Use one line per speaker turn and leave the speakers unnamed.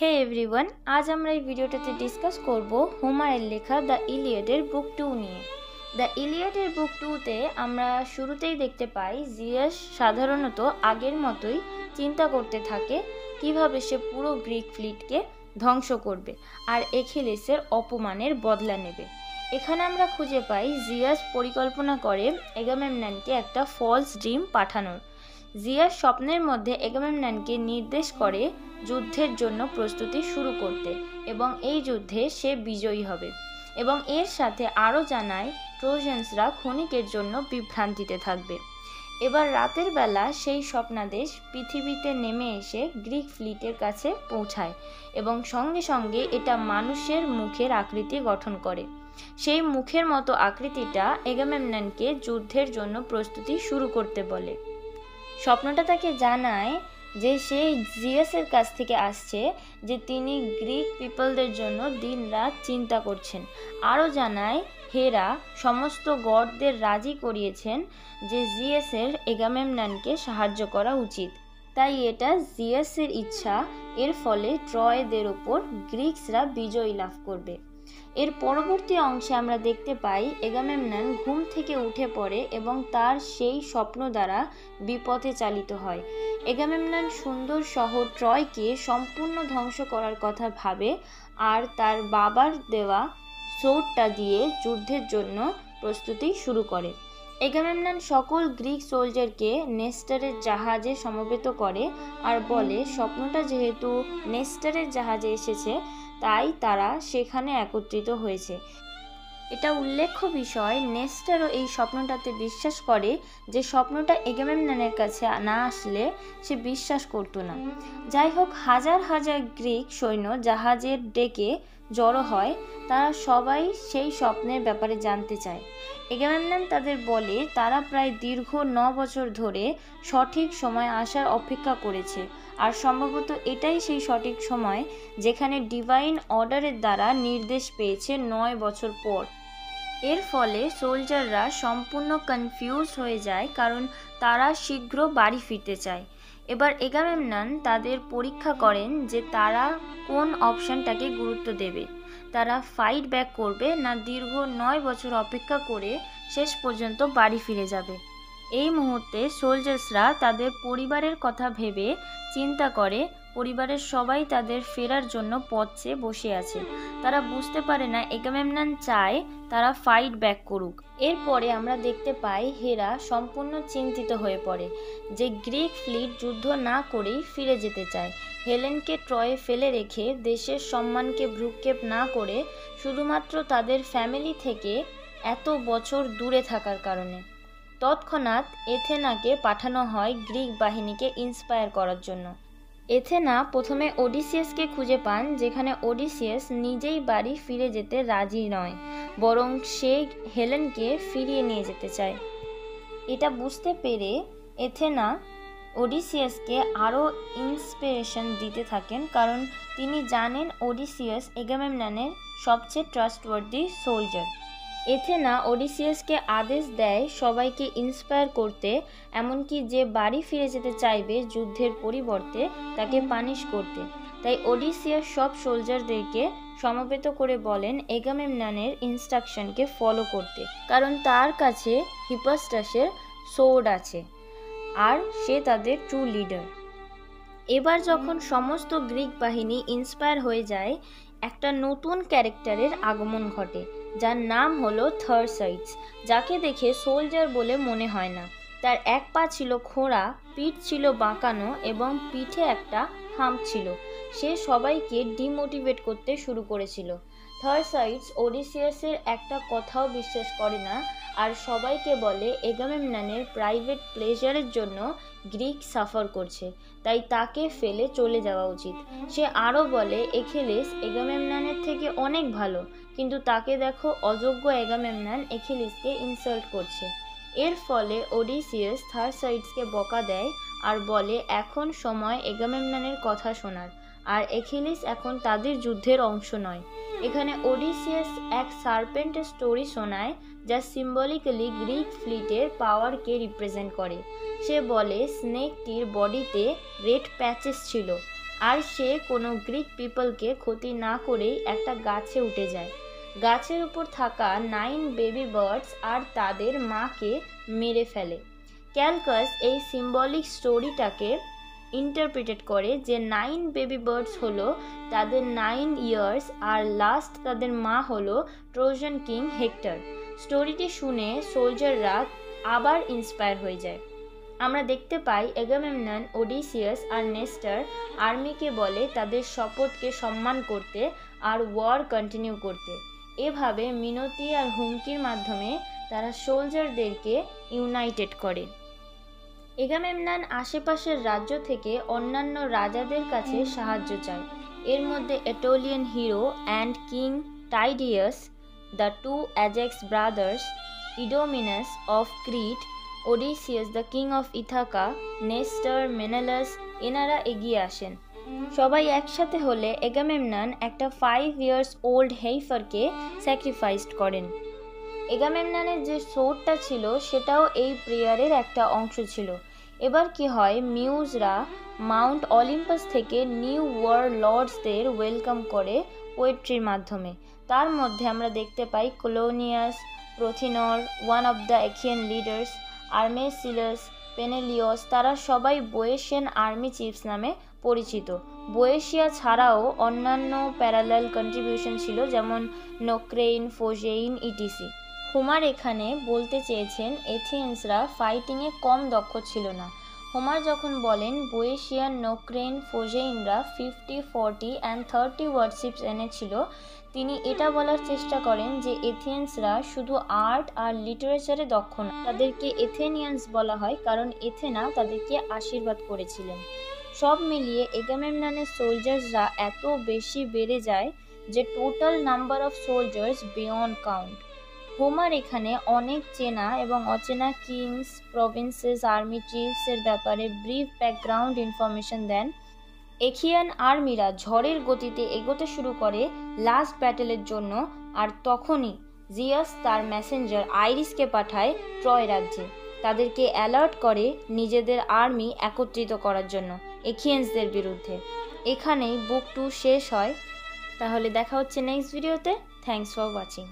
হে everyone, আজ আমরা এই ভিডিওটাতে ডিসকাস করব হোমারের লেখা দ্য ইলিয়াডের বুক 2 নিয়ে। দ্য ইলিয়াডের বুক 2তে আমরা শুরুতেই দেখতে পাই জিয়াস সাধারণত আগের মতোই চিন্তা করতে থাকে কিভাবে সে পুরো গ্রিক ফ্লিটকে ধ্বংস করবে আর এখিলিসের অপমানের বদলা নেবে। এখানে আমরা খুঁজে পাই জিয়াস পরিকল্পনা করে এগামেমননকে একটা ফলস ড্রিম পাঠানোর। জিয়াস স্বপ্নের মধ্যে এগামেমননকে নির্দেশ করে যুদ্ধের জন্য প্রস্তুতি শুরু করতে এবং এই যুদ্ধে সে বিজয়ী হবে এবং এর সাথে আরও জানায় ট্রোজানসরা ক্ষণিকের জন্য বিভ্রান্তিতে থাকবে। এবার রাতের বেলা সেই স্বপ্নাদেশ পৃথিবীতে নেমে এসে গ্রিক ফ্লিটের কাছে পৌঁছায় এবং সঙ্গে সঙ্গে এটা মানুষের মুখের আকৃতি গঠন করে। সেই মুখের মতো আকৃতিটা এগামেমননকে যুদ্ধের জন্য প্রস্তুতি শুরু করতে বলে। স্বপ্নটা তাকে জানায় যে সে জিয়াসের কাছ থেকে আসছে, যে তিনি গ্রিক পিপলদের জন্য দিন রাত চিন্তা করছেন। আরও জানায় হেরা সমস্ত গডদের রাজি করিয়েছেন যে জিয়াসের এগামেমননকে সাহায্য করা উচিত, তাই এটা জিয়াসের ইচ্ছা। এর ফলে ট্রয়দের ওপর গ্রিকসরা বিজয় লাভ করবে। এর পরবর্তী অংশে আমরা দেখতে পাই এগামেমনন ঘুম থেকে উঠে পড়ে এবং তার সেই স্বপ্ন দ্বারা বিপথে চালিত হয়। এগামেমনন সুন্দর শহর ট্রয়কে সম্পূর্ণ ধ্বংস করার কথা ভাবে আর তার বাবার দেওয়া সোর্ডটা দিয়ে যুদ্ধের জন্য প্রস্তুতি শুরু করে। এগামেমনন সকল গ্রিক সোলজারকে নেস্টারের জাহাজে সমবেত করে আর বলে স্বপ্নটা যেহেতু নেস্টারের জাহাজে এসেছে তাই তারা সেখানে একত্রিত হয়েছে। এটা উল্লেখ্য বিষয়, নেস্টারও এই স্বপ্নটাতে বিশ্বাস করে যে স্বপ্নটা এগামেমননের কাছে না আসলে সে বিশ্বাস করত না। যাই হোক, হাজার হাজার গ্রিক সৈন্য জাহাজের ডেকে জড়ো হয়। তারা সবাই সেই স্বপ্নের ব্যাপারে জানতে চায়। এগামেমনন তাদের বলে তারা প্রায় দীর্ঘ 9 বছর ধরে সঠিক সময় আসার অপেক্ষা করেছে আর সম্ভবত এটাই সেই সঠিক সময় যেখানে ডিভাইন অর্ডারের দ্বারা নির্দেশ পেয়েছে 9 বছর পর। এর ফলে সোলজাররা সম্পূর্ণ কনফিউজ হয়ে যায় কারণ তারা শীঘ্র বাড়ি ফিরতে চায়। এবার এগামেমনন তাদের পরীক্ষা করেন যে তারা কোন অপশনটাকে গুরুত্ব দেবে, তারা ফাইট ব্যাক করবে না দীর্ঘ 9 বছর অপেক্ষা করে শেষ পর্যন্ত বাড়ি ফিরে যাবে। এই মুহূর্তে সোলজার্সরা তাদের পরিবারের কথা ভেবে চিন্তা করে পরিবারের সবাই তাদের ফেরার জন্য পথ চেয়ে বসে আছে। তারা বুঝতে পারে না এগামেমনন চায় তারা ফাইট ব্যাক করুক। এরপরে আমরা দেখতে পাই হেরা সম্পূর্ণ চিন্তিত হয়ে পড়ে যে গ্রিক ফ্লিট যুদ্ধ না করেই ফিরে যেতে চায়। হেলেনকে ট্রয়ে ফেলে রেখে দেশের সম্মানকে ভ্রুক্ষেপ না করে শুধুমাত্র তাদের ফ্যামিলি থেকে এত বছর দূরে থাকার কারণে। তৎক্ষণাৎ এথেনাকে পাঠানো হয় গ্রিক বাহিনীকে ইন্সপায়ার করার জন্য। এথেনা প্রথমে ওডিসিয়াসকে খুঁজে পান, যেখানে ওডিসিয়াস নিজেই বাড়ি ফিরে যেতে রাজি নয়, বরং সে হেলেনকে ফিরিয়ে নিয়ে যেতে চায়। এটা বুঝতে পেরে এথেনা ওডিসিয়াসকে আরও ইন্সপিরেশন দিতে থাকেন কারণ তিনি জানেন ওডিসিয়াস এগামেমননের সবচেয়ে ট্রাস্টওয়ার্দি সোলজার। এথেনা ওডিসিয়াসকে আদেশ দেয় সবাইকে ইন্সপায়ার করতে, এমনকি যে বাড়ি ফিরে যেতে চাইবে যুদ্ধের পরিবর্তে তাকে পানিশ করতে। তাই ওডিসিয়াস সব সোলজারদেরকে সমবেত করে বলেন এগামেমননের ইনস্ট্রাকশনকে ফলো করতে, কারণ তার কাছে হিপাস্টাসের সোর্ড আছে আর সে তাদের ট্রু লিডার। এবার যখন সমস্ত গ্রিক বাহিনী ইন্সপায়ার হয়ে যায়, একটা নতুন ক্যারেক্টারের আগমন ঘটে যার নাম হলো থার্সাইটস, যাকে দেখে সোলজার বলে মনে হয় না। তার এক পা ছিল খোঁড়া, পিঠ ছিল বাঁকানো এবং পিঠে একটা হাম্প ছিল। সে সবাইকে ডিমোটিভেট করতে শুরু করেছিল। থার্সাইটস ওডিসিয়াসের একটা কথাও বিশ্বাস করে না আর সবাইকে বলে এগামেমননের প্রাইভেট প্লেজারের জন্য গ্রিক সাফার করছে, তাই তাকে ফেলে চলে যাওয়া উচিত। সে আরও বলে এখিলিস এগামেমননের থেকে অনেক ভালো, কিন্তু তাকে দেখো অযোগ্য এগামেমনন এখিলিসকে ইনসাল্ট করছে। এর ফলে ওডিসিয়াস থার্সাইটসকে বকা দেয় আর বলে এখন সময় এগামেমননের কথা শোনার, আর এখিলিস এখন তাদের যুদ্ধের অংশ নয়। এখানে ওডিসিয়াস এক সার্পেন্টের স্টোরি শোনায় যা সিম্বলিক্যালি গ্রিক ফ্লিটের পাওয়ারকে রিপ্রেজেন্ট করে। সে বলে স্নেকটির বডিতে রেড প্যাচেস ছিল আর সে কোনো গ্রিক পিপলকে ক্ষতি না করেই একটা গাছে উঠে যায়। গাছের উপর থাকা 9 বেবি বার্ডস আর তাদের মাকে মেরে ফেলে। ক্যালকাস এই সিম্বলিক স্টোরিটাকে ইন্টারপ্রিটেট করে যে 9 বেবি বার্ডস হলো তাদের 9 ইয়ার্স আর লাস্ট তাদের মা হলো ট্রোজান কিং হেক্টর। স্টোরিটি শুনে সোলজাররা আবার ইন্সপায়ার হয়ে যায়। আমরা দেখতে পাই এগামেমনন, ওডিসিয়াস আর নেস্টার আর্মিকে বলে তাদের শপথকে সম্মান করতে আর ওয়ার কন্টিনিউ করতে। এভাবে মিনতি আর হুমকির মাধ্যমে তারা সোলজারদেরকে ইউনাইটেড করে। এগামেমনন আশেপাশের রাজ্য থেকে অন্যান্য রাজাদের কাছে সাহায্য চায়। এর মধ্যে Aetolian hero and king Tydeus, the 2 Ajax brothers, Idomeneus of Crete, Odysseus the king of Ithaca, Nestor, Menelaus এনারা এগিয়ে আসেন। সবাই একসাথে হলে এগামেমনন একটা 5 ইয়ার্স ওল্ড হেইফারকে স্যাক্রিফাইস করেন। এগামেমননের যে সোর্ডটা ছিল সেটাও এই প্রেয়ারের একটা অংশ ছিল। এবার কি হয়, মিউজরা মাউন্ট অলিম্পাস থেকে নিউ ওয়ার লর্ডসদের ওয়েলকাম করে পোয়েট্রির মাধ্যমে। তার মধ্যে আমরা দেখতে পাই কোলোনিয়াস, প্রথিনর, ওয়ান অফ দ্য এখিয়ান লিডার্স, আর্মেসিলাস, পেনেলিয়স, তারা সবাই বোয়েশিয়ান আর্মি চিফস নামে পরিচিত। বোয়েশিয়া ছাড়াও অন্যান্য প্যারালাল কন্ট্রিবিউশন ছিল, যেমন নোক্রেইন, ফোজেইন, ইটিসি। হোমার এখানে বলতে চেয়েছেন এথিয়েন্সরা ফাইটিংয়ে কম দক্ষ ছিল না। হোমার যখন বলেন বোয়েশিয়ান, নোক্রেইন, ফোজেইনরা 50, 40 অ্যান্ড 30 ওয়ারশিপস এনেছিল, তিনি এটা বলার চেষ্টা করেন যে এথিয়েন্সরা শুধু আর্ট আর লিটারেচারে দক্ষ না, তাদেরকে এথেনিয়ান্স বলা হয় কারণ এথেনা তাদেরকে আশীর্বাদ করেছিলেন। সব মিলিয়ে এগামেমননের সোলজার্সরা এত বেশি বেড়ে যায় যে total number of soldiers beyond count. Homer এখানে অনেক চেনা এবং অচেনা কিংস, প্রভিন্সেস, আর্মি চিফসের ব্যাপারে ব্রিফ ব্যাকগ্রাউন্ড ইনফরমেশন দেন। এখিয়ান আর্মিরা ঝড়ের গতিতে এগোতে শুরু করে লাস্ট ব্যাটেলের জন্য, আর তখনই জিয়াস তার মেসেঞ্জার আইরিসকে পাঠায় ট্রয় রাজ্যে। তাদেরকে অ্যালার্ট করে নিজেদের আর্মি একত্রিত করার জন্য এখিয়ান্সদের বিরুদ্ধে। এখানেই বুক 2 শেষ হয়। তাহলে দেখা হচ্ছে নেক্সট ভিডিওতে। Thanks for watching.